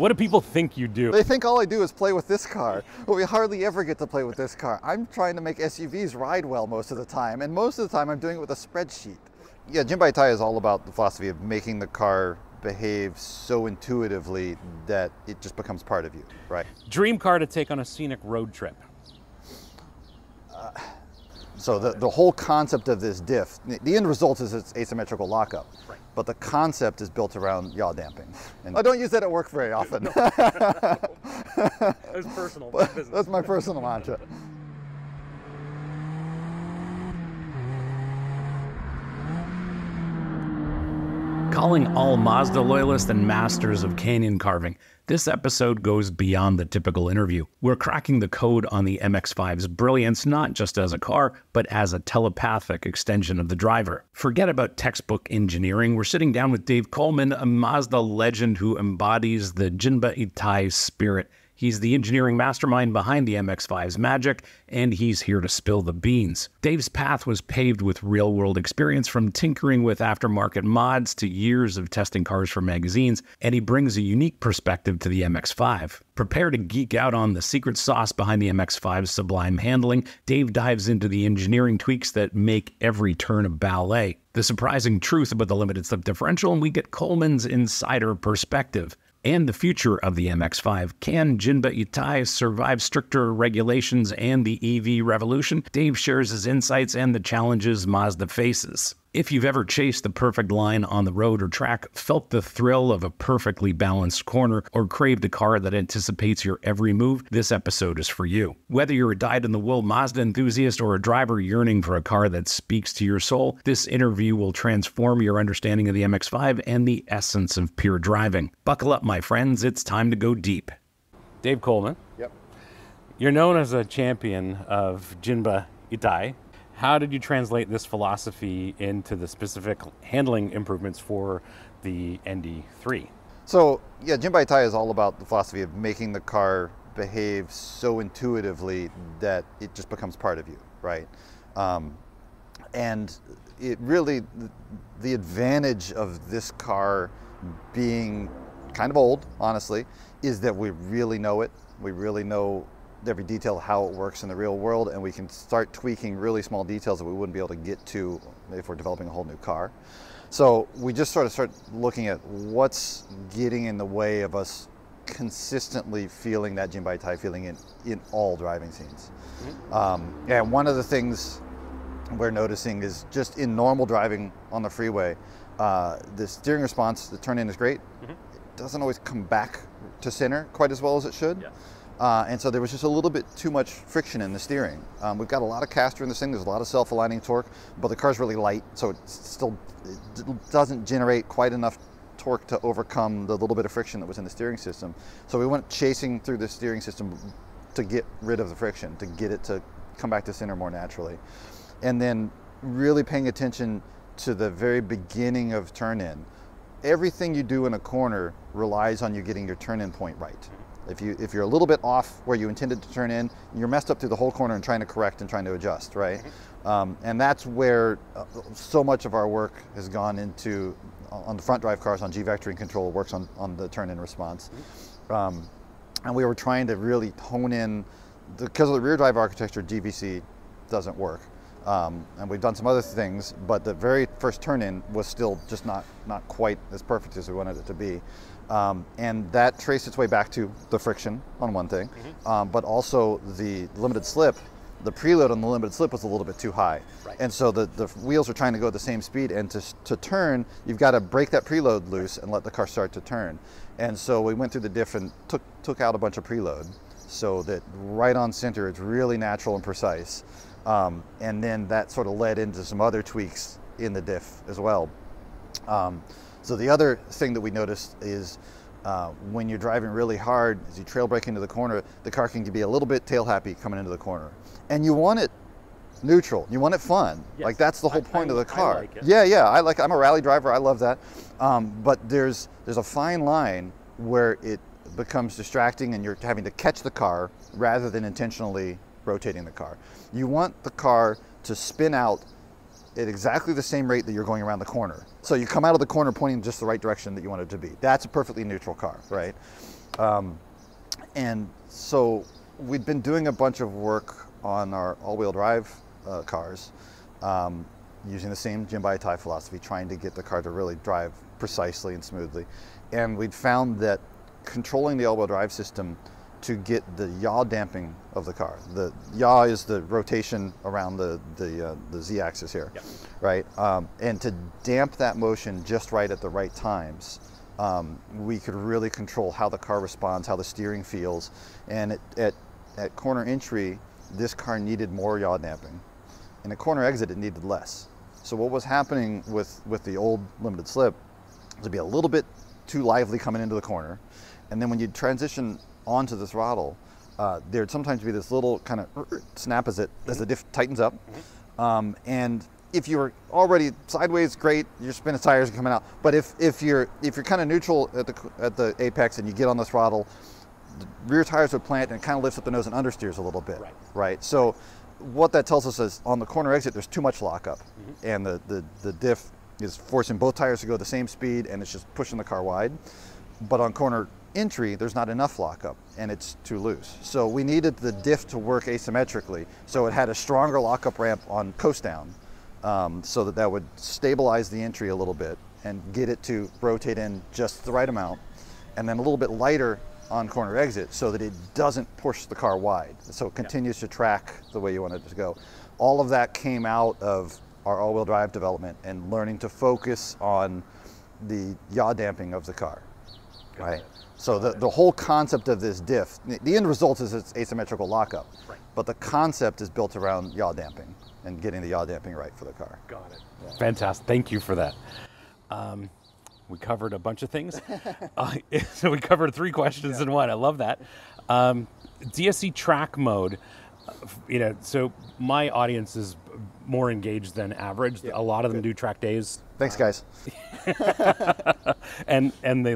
What do people think you do? They think all I do is play with this car, but we hardly ever get to play with this car. I'm trying to make SUVs ride well most of the time, and most of the time I'm doing it with a spreadsheet. Yeah, Jinbei Itai is all about the philosophy of making the car behave so intuitively that it just becomes part of you, right? Dream car to take on a scenic road trip. So the whole concept of this diff, the end result is it's asymmetrical lockup. Right. But the concept is built around yaw damping. And I don't use that at work very often. That's personal. That's my personal mantra. Calling all Mazda loyalists and masters of canyon carving, this episode goes beyond the typical interview. We're cracking the code on the MX-5's brilliance not just as a car, but as a telepathic extension of the driver. Forget about textbook engineering. We're sitting down with Dave Coleman, a Mazda legend who embodies the Jinbei Itai spirit. He's the engineering mastermind behind the MX-5's magic, and he's here to spill the beans. Dave's path was paved with real-world experience, from tinkering with aftermarket mods to years of testing cars for magazines, and he brings a unique perspective to the MX-5. Prepare to geek out on the secret sauce behind the MX-5's sublime handling. Dave dives into the engineering tweaks that make every turn a ballet, the surprising truth about the limited slip differential, and we get Coleman's insider perspective. And the future of the MX-5. Can Jinbei Itai survive stricter regulations and the EV revolution? Dave shares his insights and the challenges Mazda faces. If you've ever chased the perfect line on the road or track, felt the thrill of a perfectly balanced corner, or craved a car that anticipates your every move, this episode is for you. Whether you're a dyed-in-the-wool Mazda enthusiast or a driver yearning for a car that speaks to your soul, this interview will transform your understanding of the MX-5 and the essence of pure driving. Buckle up, my friends, it's time to go deep. Dave Coleman. Yep. You're known as a champion of Jinbei Itai. How did you translate this philosophy into the specific handling improvements for the ND3? So yeah, Jinbei Itai is all about the philosophy of making the car behave so intuitively that it just becomes part of you, right? And it really, the advantage of this car being kind of old, honestly, is that we really know it. We really know every detail of how it works in the real world, and we can start tweaking really small details that we wouldn't be able to get to if we're developing a whole new car. So we just sort of start looking at what's getting in the way of us consistently feeling that Jinbei Itai feeling in all driving scenes. Mm-hmm. And one of the things we're noticing is just in normal driving on the freeway, the steering response, the turn-in is great. Mm-hmm. It doesn't always come back to center quite as well as it should. Yeah. And so there was just a little bit too much friction in the steering. We've got a lot of caster in this thing, there's a lot of self-aligning torque, but the car's really light, so it doesn't generate quite enough torque to overcome the little bit of friction that was in the steering system. So we went chasing through the steering system to get rid of the friction, to get it to come back to center more naturally. And then really paying attention to the very beginning of turn-in. Everything you do in a corner relies on you getting your turn-in point right. If you're a little bit off where you intended to turn in, you're messed up through the whole corner and trying to correct and trying to adjust, right? And that's where so much of our work has gone into, on the front drive cars, on G-vectoring control, works on the turn-in response. And we were trying to really hone in, because of the rear drive architecture, GVC doesn't work. And we've done some other things, but the very first turn-in was still just not quite as perfect as we wanted it to be. And that traced its way back to the friction on one thing, but also the limited slip. The preload on the limited slip was a little bit too high. Right. And so the wheels are trying to go at the same speed, and to turn, you've got to break that preload loose and let the car start to turn. And so we went through the diff and took out a bunch of preload so that right on center it's really natural and precise. And then that sort of led into some other tweaks in the diff as well. So the other thing that we noticed is when you're driving really hard, as you trail brake into the corner, the car can be a little bit tail happy coming into the corner. And you want it neutral, you want it fun. Yes. Like that's the whole point of the car. I like it. Yeah, I'm a rally driver, I love that. But there's a fine line where it becomes distracting and you're having to catch the car rather than intentionally rotating the car. You want the car to spin out at exactly the same rate that you're going around the corner. So you come out of the corner pointing just the right direction that you want it to be. That's a perfectly neutral car, right? And so we'd been doing a bunch of work on our all-wheel drive cars, using the same Jim-by-Tai philosophy, trying to get the car to really drive precisely and smoothly. And we'd found that controlling the all-wheel drive system to get the yaw damping of the car. The yaw is the rotation around the z-axis here, yep. Right? And to damp that motion just right at the right times, we could really control how the car responds, how the steering feels. And at corner entry, this car needed more yaw damping. And at corner exit, it needed less. So what was happening with the old limited slip was to be a little bit too lively coming into the corner. And then when you transition onto the throttle, there'd sometimes be this little kind of snap as the diff tightens up. And if you're already sideways, great, your spin of tires are coming out. But if you're kind of neutral at the apex and you get on the throttle, the rear tires would plant and it kind of lifts up the nose and understeers a little bit, right? So what that tells us is on the corner exit, there's too much lockup, and the diff is forcing both tires to go the same speed, and it's just pushing the car wide. But on corner entry, there's not enough lockup, and it's too loose. So we needed the diff to work asymmetrically, so it had a stronger lockup ramp on coast down, so that would stabilize the entry a little bit and get it to rotate in just the right amount, and then a little bit lighter on corner exit so that it doesn't push the car wide. So it continues to track the way you want it to go. All of that came out of our all-wheel drive development and learning to focus on the yaw damping of the car, right? So the whole concept of this diff, the end result is it's asymmetrical lockup, but the concept is built around yaw damping and getting the yaw damping right for the car. Got it. Yeah. Fantastic. Thank you for that. We covered a bunch of things. So we covered 3 questions in one. I love that. DSC track mode, so my audience is more engaged than average. Yeah, a lot of them do track days. Thanks, guys. and they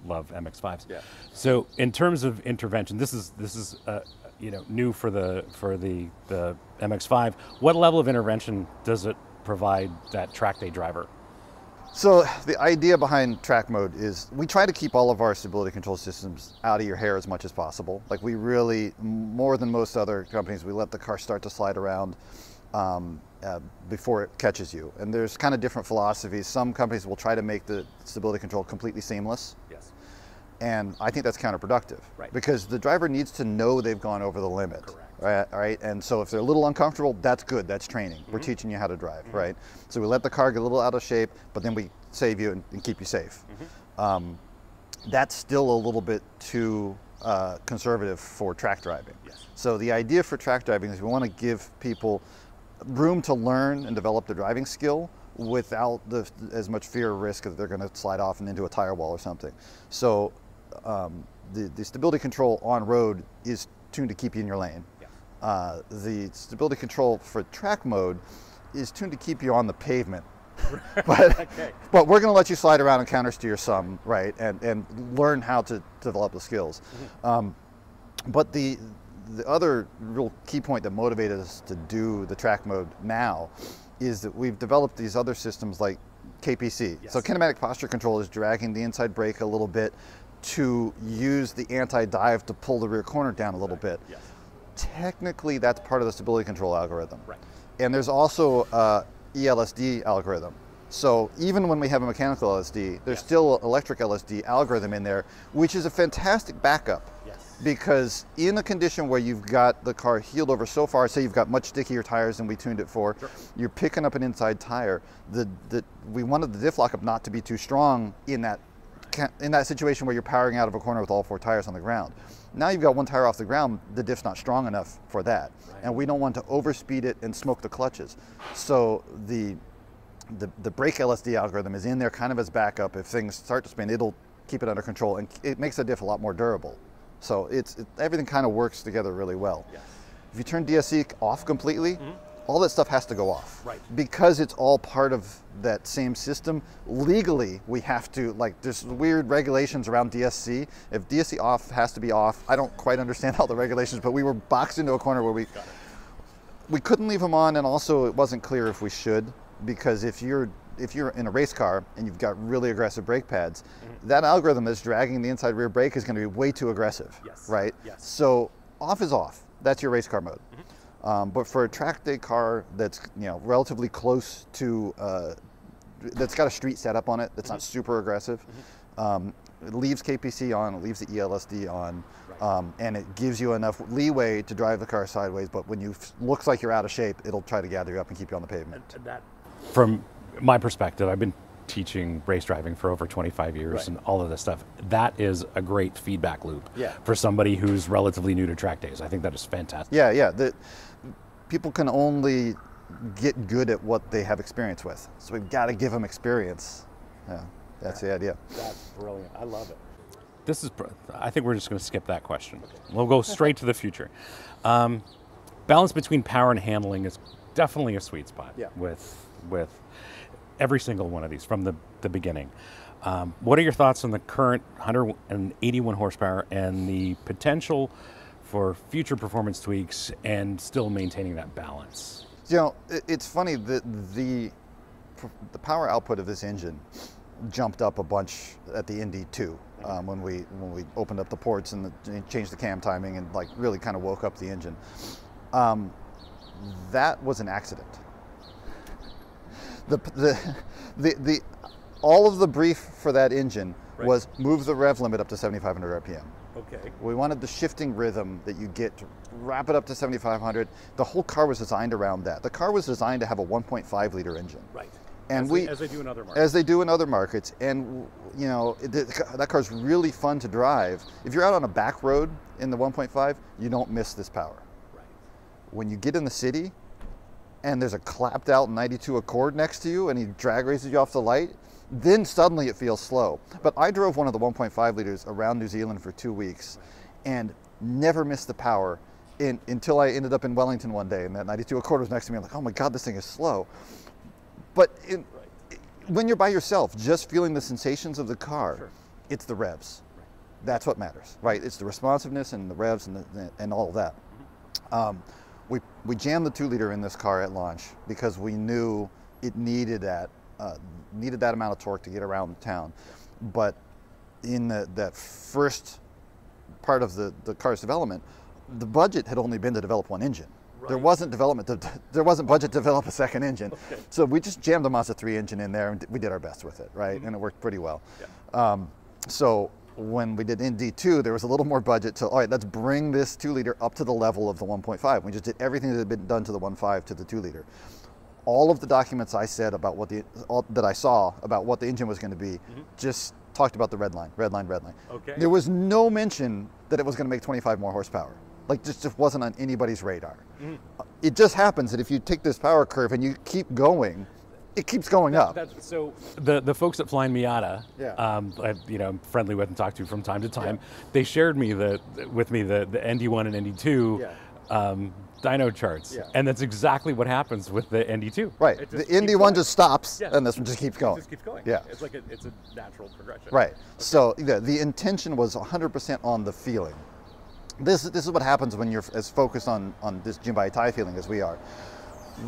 love MX-5s. Yeah. So in terms of intervention, this is new for the MX-5. What level of intervention does it provide that track day driver? So the idea behind track mode is we try to keep all of our stability control systems out of your hair as much as possible. Like we really, more than most other companies, we let the car start to slide around before it catches you. And there's kind of different philosophies. Some companies will try to make the stability control completely seamless. Yes. And I think that's counterproductive, because the driver needs to know they've gone over the limit. Correct. Right? And so if they're a little uncomfortable, that's good, that's training. We're teaching you how to drive, right? So we let the car get a little out of shape, but then we save you and keep you safe. That's still a little bit too conservative for track driving. Yes. So the idea for track driving is we want to give people room to learn and develop their driving skill without as much fear or risk that they're going to slide off and into a tire wall or something. So the stability control on road is tuned to keep you in your lane. The stability control for track mode is tuned to keep you on the pavement. but we're going to let you slide around and countersteer some, right, and learn how to develop the skills. But the other real key point that motivated us to do the track mode now is that we've developed these other systems like KPC. Yes. So kinematic posture control is dragging the inside brake a little bit to use the anti-dive to pull the rear corner down a little bit. Yes. Technically, that's part of the stability control algorithm. Right. And there's also ELSD algorithm. So even when we have a mechanical LSD, there's still electric LSD algorithm in there, which is a fantastic backup. Yes. Because in a condition where you've got the car heeled over so far, say you've got much stickier tires than we tuned it for, you're picking up an inside tire. We wanted the diff lockup not to be too strong in that situation where you're powering out of a corner with all 4 tires on the ground. Now you've got 1 tire off the ground, the diff's not strong enough for that. Right. And we don't want to overspeed it and smoke the clutches. So the brake LSD algorithm is in there kind of as backup. If things start to spin, it'll keep it under control, and it makes the diff a lot more durable. So everything kind of works together really well. Yes. If you turn DSC off completely, all that stuff has to go off. Right. Because it's all part of that same system, legally we have to, there's weird regulations around DSC. If DSC off has to be off, I don't quite understand all the regulations, but we were boxed into a corner where we couldn't leave them on, and also it wasn't clear if we should, because if you're if you're in a race car and you've got really aggressive brake pads, that algorithm that's dragging the inside rear brake is going to be way too aggressive, right? Yes. So off is off. That's your race car mode. But for a track day car that's relatively close to, that's got a street setup on it, that's not super aggressive, it leaves KPC on, it leaves the ELSD on, and it gives you enough leeway to drive the car sideways, but when you looks like you're out of shape, it'll try to gather you up and keep you on the pavement. From my perspective, I've been teaching race driving for over 25 years and all of this stuff. That is a great feedback loop for somebody who's relatively new to track days. I think that is fantastic. Yeah. People can only get good at what they have experience with. So we've got to give them experience. Yeah, that's the idea. That's brilliant. I love it. I think we're just going to skip that question. We'll go straight to the future. Balance between power and handling is definitely a sweet spot with every single one of these from the beginning. What are your thoughts on the current 181 horsepower and the potential for future performance tweaks and still maintaining that balance? It's funny that the power output of this engine jumped up a bunch at the Indy 2 when we opened up the ports and changed the cam timing and really kind of woke up the engine. That was an accident. All of the brief for that engine was move the rev limit up to 7,500 RPM. Okay. We wanted the shifting rhythm that you get to wrap it up to 7,500. The whole car was designed around that. The car was designed to have a 1.5 liter engine. Right. And as they do in other markets. As they do in other markets. And that car's really fun to drive. If you're out on a back road in the 1.5, you don't miss this power. Right. When you get in the city and there's a clapped out 92 Accord next to you and he drag races you off the light, then suddenly it feels slow. But I drove one of the 1.5 liters around New Zealand for 2 weeks and never missed the power until I ended up in Wellington one day and that 92 Accord was next to me. I'm like, oh my God, this thing is slow. But when you're by yourself, just feeling the sensations of the car, it's the revs. That's what matters, right? It's the responsiveness and the revs and all of that. We jammed the 2-liter in this car at launch because we knew it needed that amount of torque to get around town. But in that first part of the car's development, the budget had only been to develop one engine. There wasn't budget to develop a second engine. Okay. So we just jammed the Mazda 3 engine in there and we did our best with it, right? And it worked pretty well. Yeah. So when we did Indy 2, there was a little more budget to, all right, let's bring this 2-liter up to the level of the 1.5. We just did everything that had been done to the 1.5 to the 2-liter. All of the documents I said about that I saw about what the engine was going to be just talked about the red line. Okay. There was no mention that it was going to make 25 more horsepower. Just wasn't on anybody's radar. It just happens that if you take this power curve and you keep going, it keeps going up. So the folks at Flying Miata, I'm friendly with and talk to from time to time, they shared with me the ND1 and ND2 dyno charts, and that's exactly what happens with the ND2. Right, the ND1 just stops, and this one just keeps going. It just keeps going. Yeah, it's it's a natural progression. Right. Okay. So the intention was 100% on the feeling. This is what happens when you're as focused on this Jinbei Tai feeling as we are.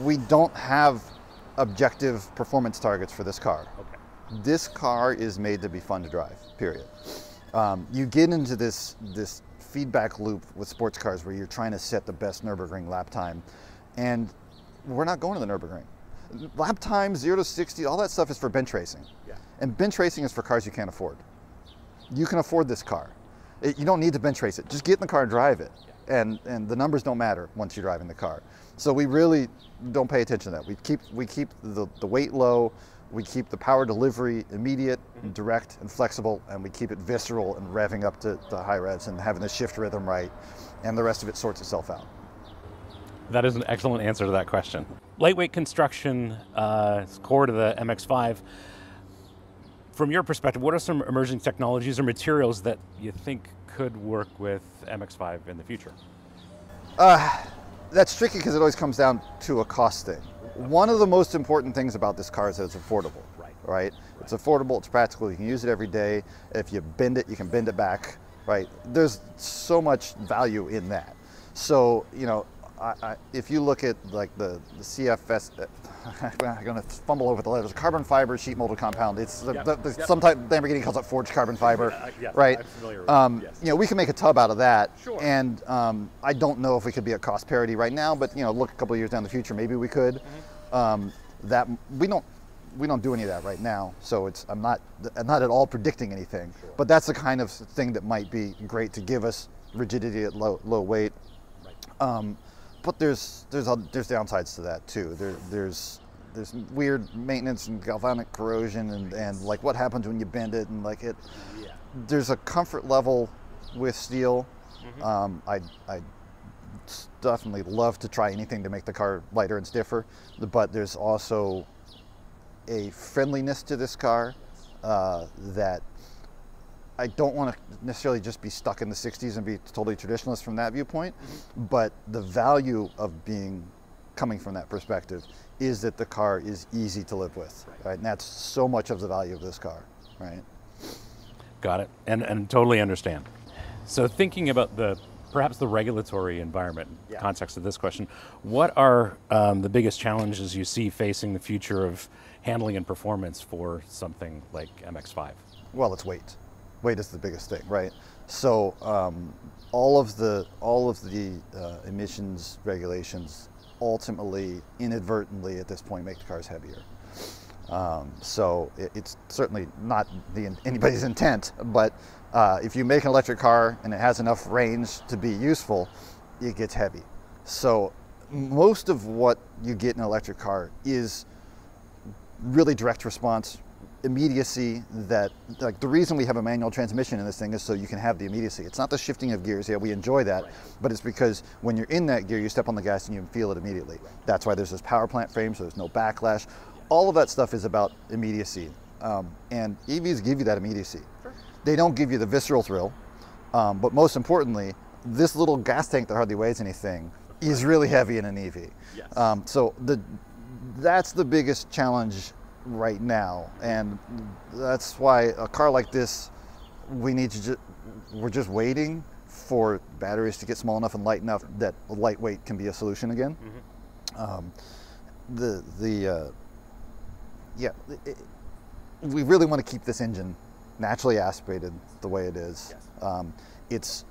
We don't have objective performance targets for this car. Okay. This car is made to be fun to drive, period. You get into this feedback loop with sports cars where you're trying to set the best Nürburgring lap time, and we're not going to the Nürburgring. Lap time, 0 to 60, all that stuff is for bench racing. Yeah. And bench racing is for cars you can't afford. You can afford this car. You don't need to bench race it. Just get in the car and drive it. And the numbers don't matter once you're driving the car. So we really don't pay attention to that. We keep the weight low, we keep the power delivery immediate, and direct, and flexible, and we keep it visceral and revving up to high revs and having the shift rhythm right, and the rest of it sorts itself out. That is an excellent answer to that question. Lightweight construction is core to the MX-5. From your perspective, what are some emerging technologies or materials that you think could work with MX-5 in the future? That's tricky because it always comes down to a cost thing. One of the most important things about this car is that it's affordable. Right? It's affordable, it's practical, you can use it every day. If you bend it, you can bend it back, right? There's so much value in that. So, if you look at the CFS, I'm going to fumble over the letters. Carbon fiber sheet molded compound. It's sometimes Lamborghini calls it forged carbon fiber, right? I'm familiar with it. You know, we can make a tub out of that. Sure. And I don't know if we could be at cost parity right now, but you know, look a couple of years down the future, maybe we could. That we don't do any of that right now, so I'm not at all predicting anything. Sure. But that's the kind of thing that might be great to give us rigidity at low weight. Right. But there's downsides to that too. There's weird maintenance and galvanic corrosion and like what happens when you bend it and like it. Yeah. There's a comfort level with steel. I definitely love to try anything to make the car lighter and stiffer, but there's also a friendliness to this car that I don't want to necessarily just be stuck in the 60s and be totally traditionalist from that viewpoint, but the value of coming from that perspective is that the car is easy to live with, right? And that's so much of the value of this car, right? Got it, and totally understand. So thinking about perhaps the regulatory environment, context of this question, what are the biggest challenges you see facing the future of handling and performance for something like MX-5? Well, it's weight. Weight is the biggest thing, right? So all of the emissions regulations ultimately, inadvertently at this point, make the cars heavier. So it's certainly not anybody's intent, but if you make an electric car and it has enough range to be useful, it gets heavy. So most of what you get in an electric car is really direct response, immediacy. That, like, the reason we have a manual transmission in this thing is so you can have the immediacy. It's not the shifting of gears. Yeah, we enjoy that, but it's because when you're in that gear, you step on the gas and you feel it immediately. That's why there's this power plant frame, so there's no backlash. All of that stuff is about immediacy, and EVs give you that immediacy. Sure. They don't give you the visceral thrill, but most importantly, this little gas tank that hardly weighs anything is really heavy in an EV. Yes. So that's the biggest challenge right now, and that's why a car like this, we're just waiting for batteries to get small enough and light enough that lightweight can be a solution again. We really want to keep this engine naturally aspirated the way it is. Yes. It's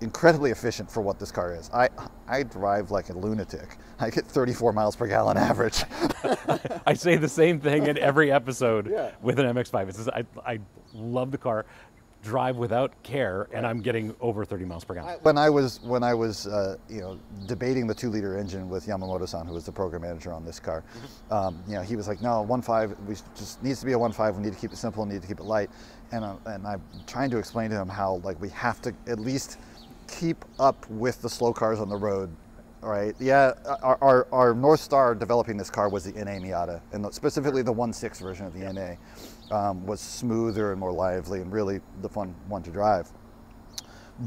incredibly efficient for what this car is. I drive like a lunatic. I get 34 miles per gallon average. I say the same thing in every episode with an MX-5. It says I love the car, drive without care, and I'm getting over 30 miles per gallon. When I was debating the 2-liter engine with Yamamoto-san, who was the program manager on this car, he was like, no, 1.5, just needs to be a 1.5. We need to keep it simple, need to keep it light. And I'm trying to explain to him how, like, we have to at least keep up with the slow cars on the road, right? Yeah, our North Star developing this car was the NA Miata, and specifically the 1.6 version of the NA was smoother and more lively and really the fun one to drive.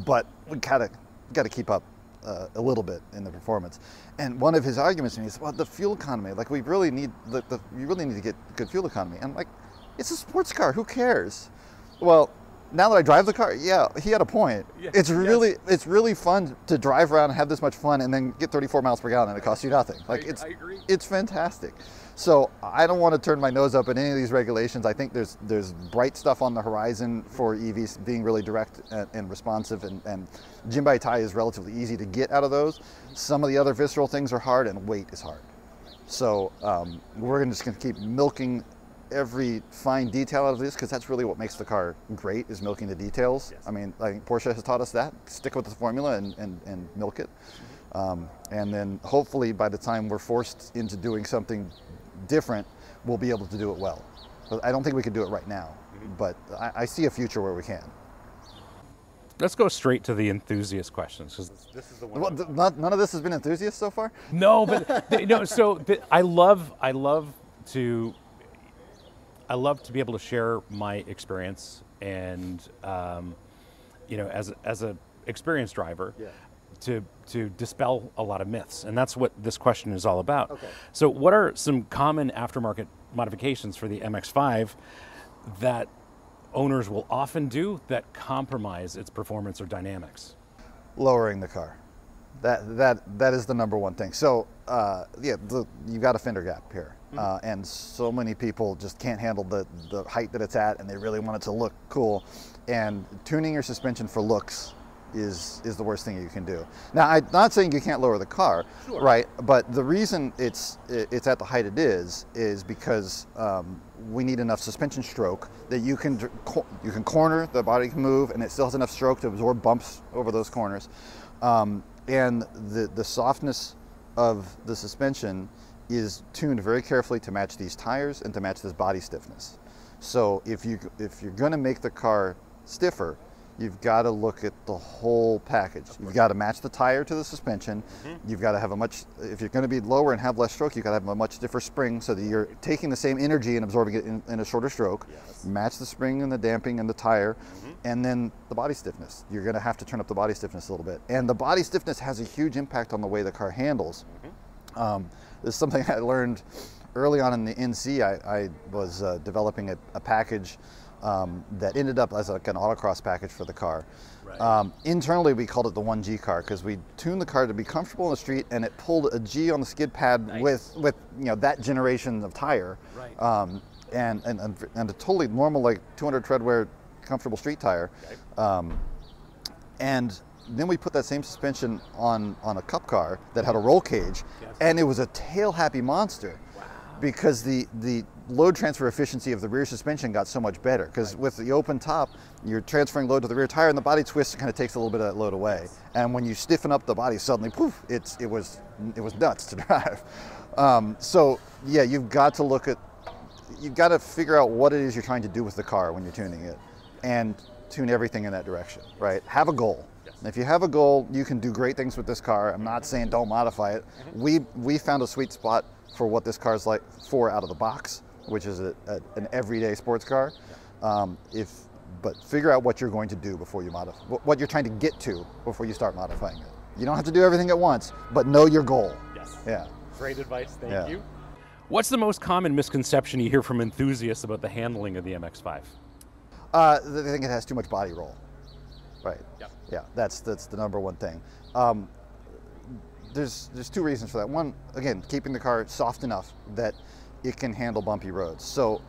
But we gotta keep up a little bit in the performance. And one of his arguments to me is, well, the fuel economy, like, we really need you really need to get good fuel economy. And I'm like, it's a sports car, who cares? Well, now that I drive the car, yeah, he had a point. Yes, it's really fun to drive around and have this much fun and then get 34 miles per gallon and it costs you nothing. Like, I agree. It's fantastic. So I don't want to turn my nose up at any of these regulations. I think there's bright stuff on the horizon for EVs being really direct and responsive, and Jinbei-Tai is relatively easy to get out of those. Some of the other visceral things are hard, and weight is hard. So we're just going to keep milking every fine detail out of this, because that's really what makes the car great, is milking the details. Yes. I mean, I think Porsche has taught us that. Stick with the formula and milk it. And then hopefully by the time we're forced into doing something different, we'll be able to do it well. But I don't think we can do it right now, but I see a future where we can. Let's go straight to the enthusiast questions, because this is the one. Well, none of this has been enthusiast so far? No, but I love to be able to share my experience, and as a experienced driver, to dispel a lot of myths, and that's what this question is all about. Okay. So what are some common aftermarket modifications for the MX-5 that owners will often do that compromise its performance or dynamics? Lowering the car. That is the number one thing. So yeah, you've got a fender gap here, and so many people just can't handle the height that it's at, and they really want it to look cool. And tuning your suspension for looks is the worst thing you can do. Now, I'm not saying you can't lower the car, Sure. right? But the reason it's at the height it is because we need enough suspension stroke that you can corner, the body can move, and it still has enough stroke to absorb bumps over those corners. And the softness of the suspension is tuned very carefully to match these tires and to match this body stiffness. So if you're going to make the car stiffer, you've got to look at the whole package. You've got to match the tire to the suspension. You've got to have if you're going to be lower and have less stroke, you've got to have a much stiffer spring so that you're taking the same energy and absorbing it in a shorter stroke. Yes. Match the spring and the damping and the tire, and then the body stiffness. You're going to have to turn up the body stiffness a little bit. And the body stiffness has a huge impact on the way the car handles. This is something I learned early on in the NC. I was developing a package that ended up as like an autocross package for the car. Right. Internally, we called it the 1G car because we tuned the car to be comfortable in the street, and it pulled a G on the skid pad. Nice. with that generation of tire, right. and a totally normal, like 200 treadwear comfortable street tire. Okay. And then we put that same suspension on a cup car that had a roll cage, yes. And it was a tail happy monster. Wow. Because the load transfer efficiency of the rear suspension got so much better, because with the open top, you're transferring load to the rear tire, and the body twist kind of takes a little bit of that load away. And when you stiffen up the body, suddenly, poof, it was nuts to drive. So yeah, you've got to figure out what it is you're trying to do with the car when you're tuning it, and tune everything in that direction, right? Have a goal. And if you have a goal, you can do great things with this car. I'm not saying don't modify it. We found a sweet spot for what this car is like out of the box, which is an everyday sports car. But figure out what you're going to do before you modify, what you're trying to get to before you start modifying it. You don't have to do everything at once, but know your goal. Yes. Yeah. Great advice. Thank you. What's the most common misconception you hear from enthusiasts about the handling of the MX-5? They think it has too much body roll. Right. Yep. Yeah. That's the number one thing. There's two reasons for that. One, again, keeping the car soft enough that it can handle bumpy roads. So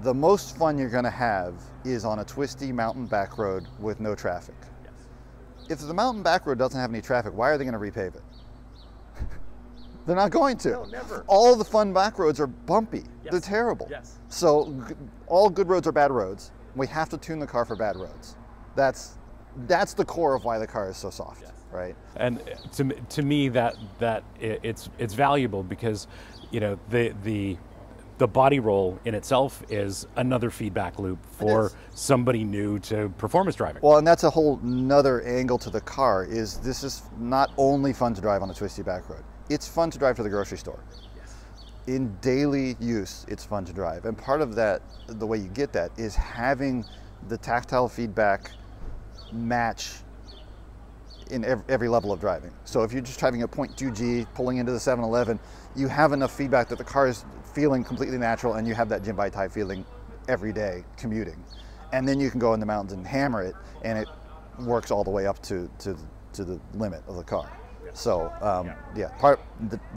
the most fun you're going to have is on a twisty mountain back road with no traffic. Yes. If the mountain back road doesn't have any traffic, why are they going to repave it? They're not going to. No, never. All the fun back roads are bumpy. Yes. They're terrible. Yes. So all good roads are bad roads. We have to tune the car for bad roads. That's the core of why the car is so soft. Yes. Right. And to me that it's valuable because the body roll in itself is another feedback loop for somebody new to performance driving. Well, and that's a whole nother angle to the car. This is not only fun to drive on a twisty back road. It's fun to drive to the grocery store. Yes. In daily use, it's fun to drive, and part of that, the way you get that, is having the tactile feedback match in every level of driving. So if you're just driving at 0.2G, pulling into the 7-Eleven, you have enough feedback that the car is feeling completely natural, and you have that Jim Baitai feeling every day commuting. And then you can go in the mountains and hammer it, and it works all the way up to the limit of the car. So yeah,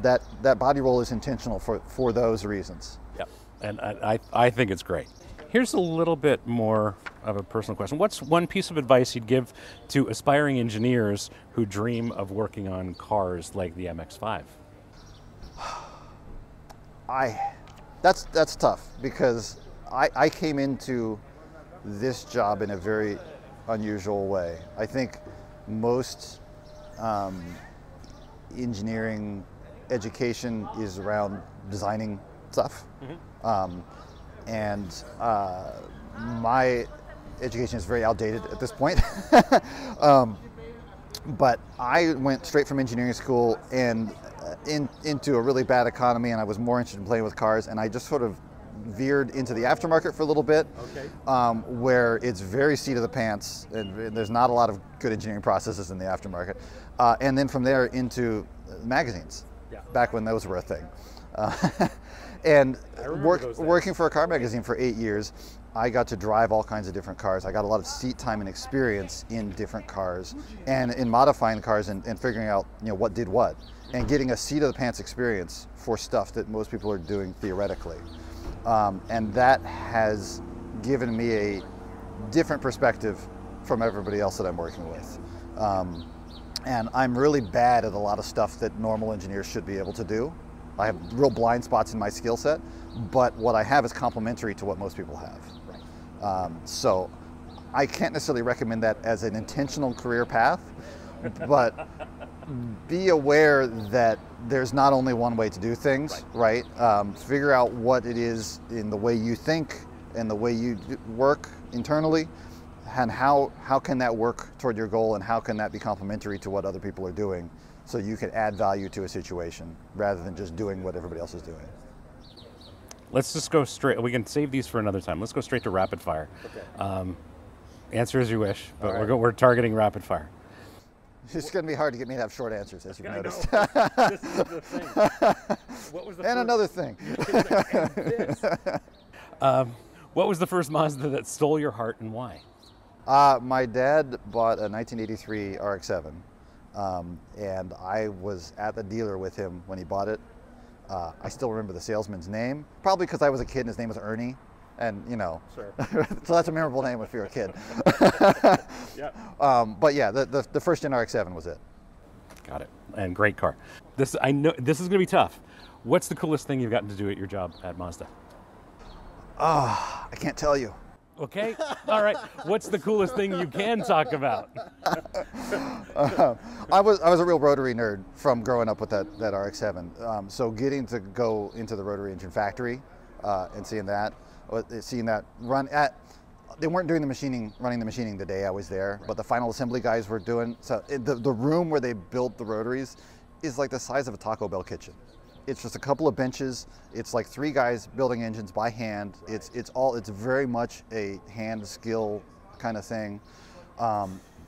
that body roll is intentional for those reasons. Yep, and I think it's great. Here's a little bit more of a personal question. What's one piece of advice you'd give to aspiring engineers who dream of working on cars like the MX-5? That's tough, because I came into this job in a very unusual way. I think most engineering education is around designing stuff. And my education is very outdated at this point. But I went straight from engineering school and into a really bad economy, and I was more interested in playing with cars, and I just sort of veered into the aftermarket for a little bit, where it's very seat of the pants, and there's not a lot of good engineering processes in the aftermarket. And then from there into magazines, back when those were a thing. And working for a car magazine for 8 years, I got to drive all kinds of different cars. I got a lot of seat time and experience in different cars and in modifying the cars and figuring out, what did what, and getting a seat of the pants experience for stuff that most people are doing theoretically. And that has given me a different perspective from everybody else that I'm working with. And I'm really bad at a lot of stuff that normal engineers should be able to do. I have real blind spots in my skill set, but what I have is complementary to what most people have. So I can't necessarily recommend that as an intentional career path, but be aware that there's not only one way to do things, right? Figure out what it is in the way you think and the way you work internally, and how can that work toward your goal, and how can that be complementary to what other people are doing, so you can add value to a situation rather than just doing what everybody else is doing. Let's just go straight. We can save these for another time. Let's go straight to rapid fire. Okay. Answer as you wish, but right. we're targeting rapid fire. It's going to be hard to get me to have short answers, as you've noticed. This is the thing. What was the and another thing. What was the first Mazda that stole your heart, and why? My dad bought a 1983 RX-7, and I was at the dealer with him when he bought it. I still remember the salesman's name, probably because I was a kid and his name was Ernie, and Sure. So that's a memorable name if you're a kid. Yeah. But yeah, the first gen RX-7 was it. Got it. And great car. I know this is going to be tough. What's the coolest thing you've gotten to do at your job at Mazda? I can't tell you. Okay. All right. What's the coolest thing you can talk about? I was a real rotary nerd from growing up with that RX-7. So getting to go into the rotary engine factory and seeing that run at, they weren't doing running the machining the day I was there, but the final assembly guys were doing. So the room where they built the rotaries is like the size of a Taco Bell kitchen. It's just a couple of benches. It's like 3 guys building engines by hand. It's very much a hand skill kind of thing.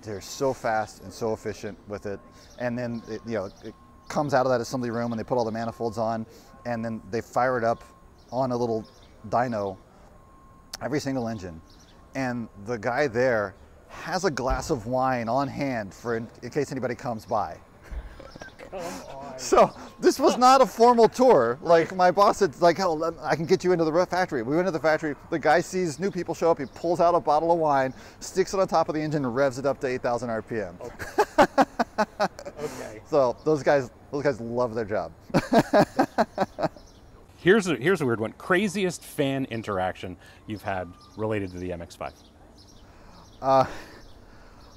They're so fast and so efficient with it. And then it comes out of that assembly room and they put all the manifolds on, and then they fire it up on a little dyno, every single engine. And the guy there has a glass of wine on hand in case anybody comes by. Come on. So this was not a formal tour. Like my boss said, like, "Hell, I can get you into the factory." We went to the factory. The guy sees new people show up. He pulls out a bottle of wine, sticks it on top of the engine, and revs it up to 8,000 RPM. Okay. Okay. So those guys love their job. Here's a weird one. Craziest fan interaction you've had related to the MX-5?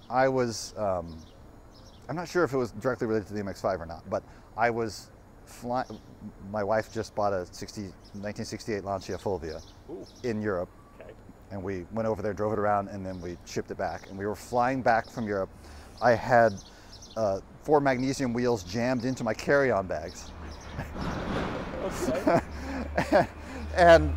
I was. I'm not sure if it was directly related to the MX-5 or not, but I was flying. My wife just bought a 1968 Lancia Fulvia in Europe, okay. And we went over there, drove it around, and then we shipped it back. And we were flying back from Europe. I had 4 magnesium wheels jammed into my carry-on bags. Okay. And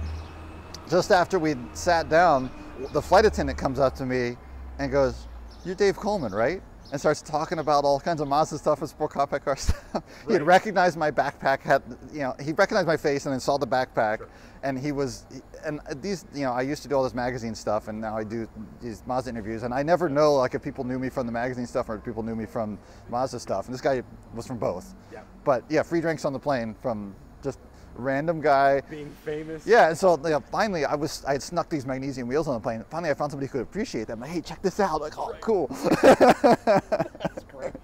just after we sat down, the flight attendant comes up to me and goes, "You're Dave Coleman, right?" And starts talking about all kinds of Mazda stuff and sport compact car stuff. Right. He had recognized my backpack, he recognized my face and then saw the backpack. Sure. And I used to do all this magazine stuff, and now I do these Mazda interviews, and I never know like if people knew me from the magazine stuff or if people knew me from Mazda stuff. And this guy was from both. Yeah. But yeah, free drinks on the plane from just random guy. Being famous. Yeah, and so finally I had snuck these magnesium wheels on the plane. Finally I found somebody who could appreciate them. Like, hey, check this out. Like, oh, right. Cool. That's great.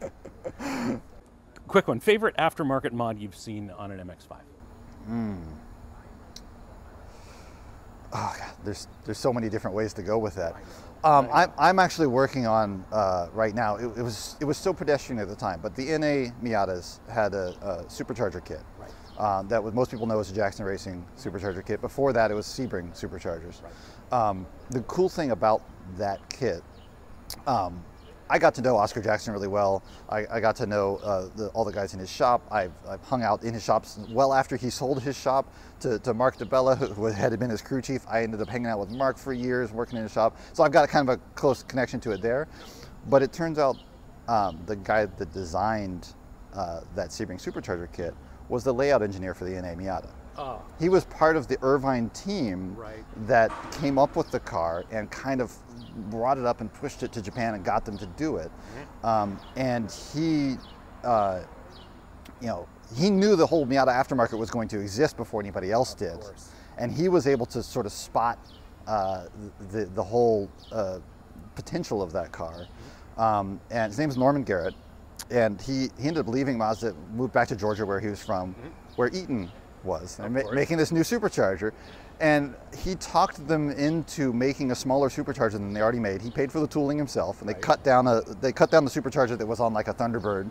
Quick one. Favorite aftermarket mod you've seen on an MX-5? Oh God, there's so many different ways to go with that. I'm actually working on right now. It was so pedestrian at the time, but the NA Miatas had a supercharger kit. Right. That most people know as a Jackson Racing supercharger kit. Before that, it was Sebring superchargers. Right. The cool thing about that kit, I got to know Oscar Jackson really well. I got to know all the guys in his shop. I've hung out in his shops well after he sold his shop to Mark DeBella, who had been his crew chief. I ended up hanging out with Mark for years, working in his shop. So I've got kind of a close connection to it there. But it turns out the guy that designed that Sebring supercharger kit was the layout engineer for the NA Miata. He was part of the Irvine team that came up with the car and kind of brought it up and pushed it to Japan and got them to do it. And he, he knew the whole Miata aftermarket was going to exist before anybody else did. And he was able to sort of spot the whole potential of that car. And his name is Norman Garrett. And he ended up leaving Mazda, moved back to Georgia where he was from, where Eaton was, and making this new supercharger. And he talked them into making a smaller supercharger than they already made. He paid for the tooling himself, and they cut down the supercharger that was on like a Thunderbird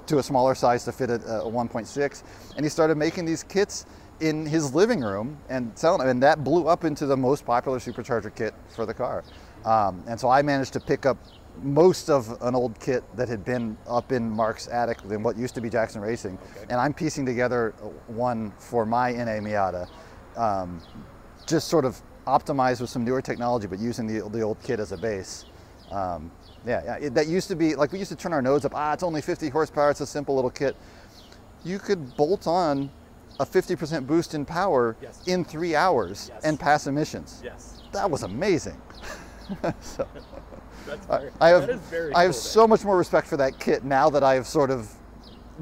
to a smaller size to fit a 1.6. And he started making these kits in his living room and selling them, and that blew up into the most popular supercharger kit for the car. And so I managed to pick up most of an old kit that had been up in Mark's attic in what used to be Jackson Racing, and I'm piecing together one for my NA Miata, just sort of optimized with some newer technology, but using the old kit as a base. That used to be, like, we used to turn our nose up, it's only 50 horsepower, it's a simple little kit. You could bolt on a 50% boost in power in 3 hours and pass emissions. That was amazing. So, I have so much more respect for that kit now that I've sort of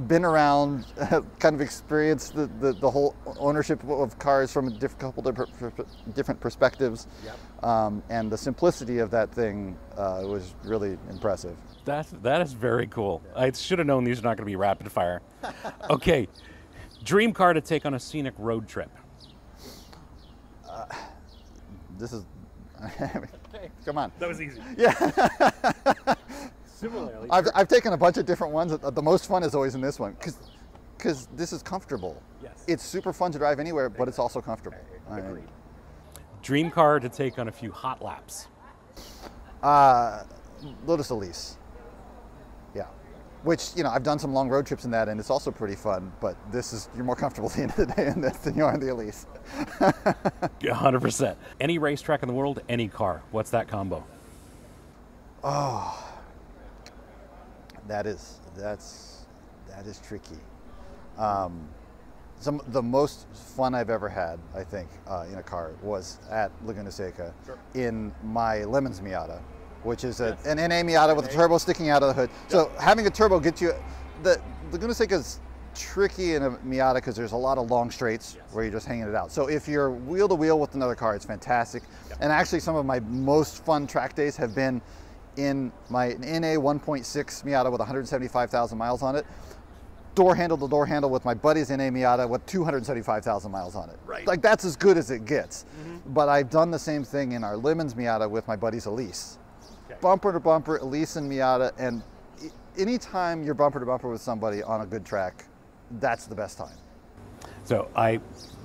been around, kind of experienced the whole ownership of cars from a couple different perspectives, and the simplicity of that thing was really impressive. That is very cool. I should have known these are not going to be rapid fire. Okay, dream car to take on a scenic road trip. This is. Come on. That was easy. Yeah. Similarly, I've taken a bunch of different ones. The most fun is always in this one because this is comfortable. It's super fun to drive anywhere, but it's also comfortable. Agreed. Dream car to take on a few hot laps. Lotus Elise. Yeah. Which, I've done some long road trips in that, and it's also pretty fun, but you're more comfortable at the end of the day in this than you are in the Elise. 100%. Any racetrack in the world, any car. What's that combo? Oh, that is tricky. The most fun I've ever had, I think, in a car was at Laguna Seca in my Lemons Miata, which is an NA Miata with a turbo sticking out of the hood. So having a turbo gets you, the Laguna Seca is tricky in a Miata because there's a lot of long straights where you're just hanging it out. So if you're wheel to wheel with another car, it's fantastic. And actually some of my most fun track days have been in my NA 1.6 Miata with 175,000 miles on it, door handle to door handle with my buddy's NA Miata with 275,000 miles on it. Like, that's as good as it gets. But I've done the same thing in our Lemons Miata with my buddy's Elise. Bumper to bumper, Elise and Miata, and anytime you're bumper to bumper with somebody on a good track, that's the best time. So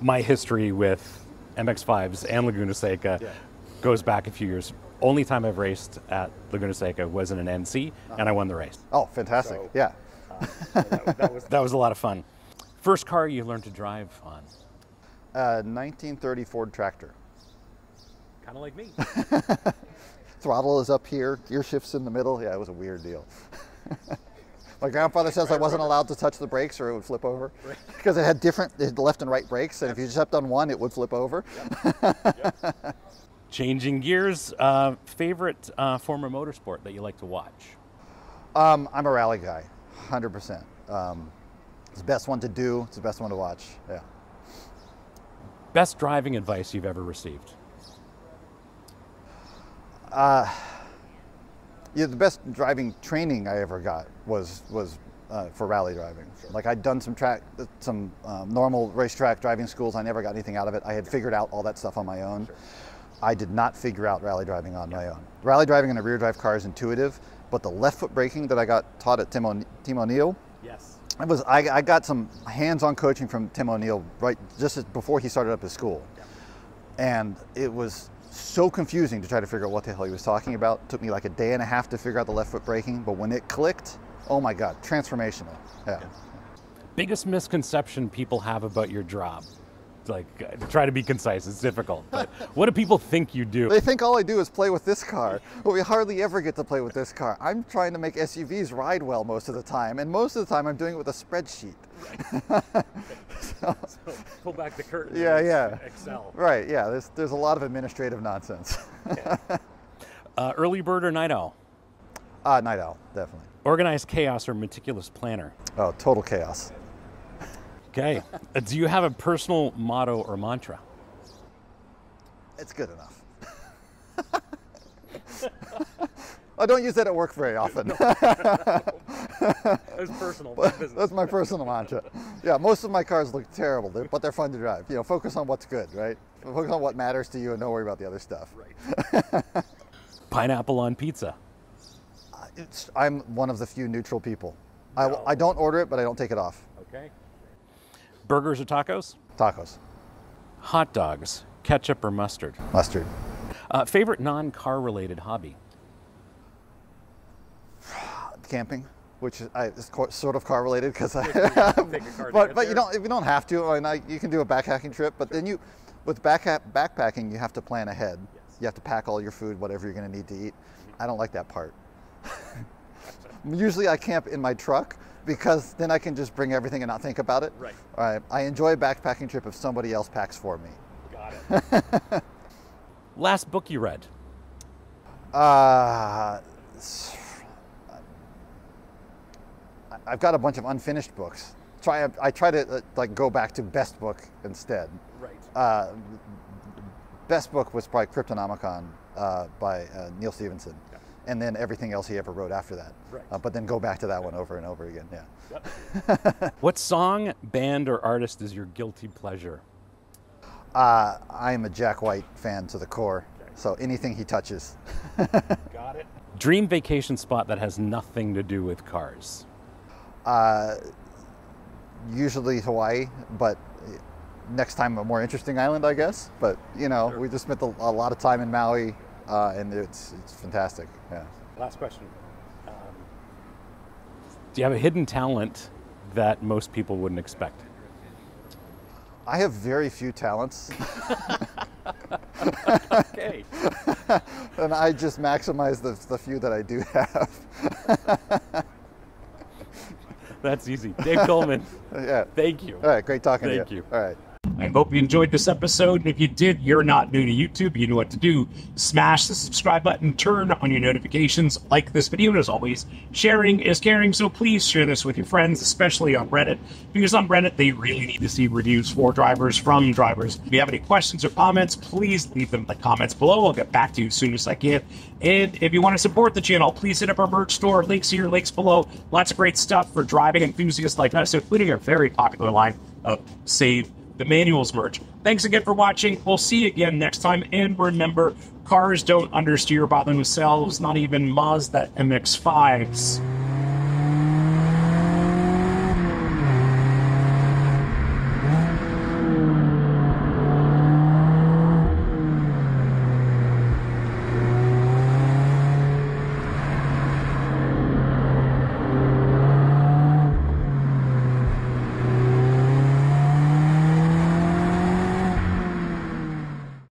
my history with MX-5s and Laguna Seca goes back a few years. Only time I've raced at Laguna Seca was in an NC, and I won the race. Oh, fantastic! So, yeah, that was a lot of fun. First car you learned to drive on? 1930 Ford tractor. kind of like me. Throttle is up here, gear shifts in the middle. Yeah, it was a weird deal. My grandfather says I wasn't allowed to touch the brakes or it would flip over because it had left and right brakes, and if you stepped on one, it would flip over. Changing gears, favorite form of motorsport that you like to watch? I'm a rally guy, 100%. It's the best one to do, it's the best one to watch, yeah. Best driving advice you've ever received? Yeah, the best driving training I ever got was for rally driving. Like, I'd done some normal racetrack driving schools. I never got anything out of it. I had figured out all that stuff on my own. I did not figure out rally driving on my own. Rally driving in a rear drive car is intuitive, but the left foot braking that I got taught at Tim O'Neill, I got some hands-on coaching from Tim O'Neill right just before he started up his school. And it was so confusing to try to figure out what the hell he was talking about. It took me like a day and a half to figure out the left foot braking, but when it clicked, oh my God, transformational. Yeah. Biggest misconception people have about your job? try to be concise. It's difficult. But what do people think you do? They think all I do is play with this car. Well, we hardly ever get to play with this car. I'm trying to make SUVs ride well most of the time, and most of the time I'm doing it with a spreadsheet. Right. so pull back the curtain. Yeah. Excel. Right, yeah, there's a lot of administrative nonsense. Yeah. Early bird or night owl? Night owl, definitely. Organized chaos or meticulous planner? Oh, total chaos. Okay. Do you have a personal motto or mantra? It's good enough. I don't use that at work very often. It's personal. That's my personal mantra. Yeah, most of my cars look terrible, but they're fun to drive. You know, focus on what's good, right? Focus on what matters to you and don't worry about the other stuff. Right. Pineapple on pizza? I'm one of the few neutral people. I don't order it, but I don't take it off. Okay. Burgers or tacos? Tacos. Hot dogs, ketchup or mustard? Mustard. Favorite non-car related hobby? Camping, which is sort of car related because Take a car to but get you don't have to. I mean, you can do a backpacking trip, but then with backpacking you have to plan ahead. Yes. You have to pack all your food, whatever you're going to need to eat. I don't like that part. Usually I camp in my truck because then I can just bring everything and not think about it. Right. All right. I enjoy a backpacking trip if somebody else packs for me. Got it. Last book you read? I've got a bunch of unfinished books. I try to go back to best book instead. Right. Best book was probably Cryptonomicon by Neil Stevenson, and then everything else he ever wrote after that. Right. But then go back to that one over and over again. Yeah. Yep. What song, band, or artist is your guilty pleasure? I'm a Jack White fan to the core, so anything he touches. Got it. Dream vacation spot that has nothing to do with cars? Usually Hawaii, but next time a more interesting island, I guess. But you know, Sure. we just spent a lot of time in Maui, and it's fantastic. Yeah. Last question. Do you have a hidden talent that most people wouldn't expect? I have very few talents. Okay. And I just maximize the few that I do have. That's easy. Dave Coleman, Yeah. thank you. All right. Great talking to you. Thank you. All right. I hope you enjoyed this episode, and if you did, you're not new to YouTube, you know what to do. Smash the subscribe button, turn on your notifications, like this video, and as always, sharing is caring, so please share this with your friends, especially on Reddit, because on Reddit, they really need to see reviews for drivers from drivers. If you have any questions or comments, please leave them in the comments below. I'll get back to you as soon as I can. And if you want to support the channel, please hit up our merch store, links here, links below. Lots of great stuff for driving enthusiasts like us, including our very popular line of Save the Manuals merch. Thanks again for watching. We'll see you again next time. And remember, cars don't understeer by themselves, not even Mazda MX-5s.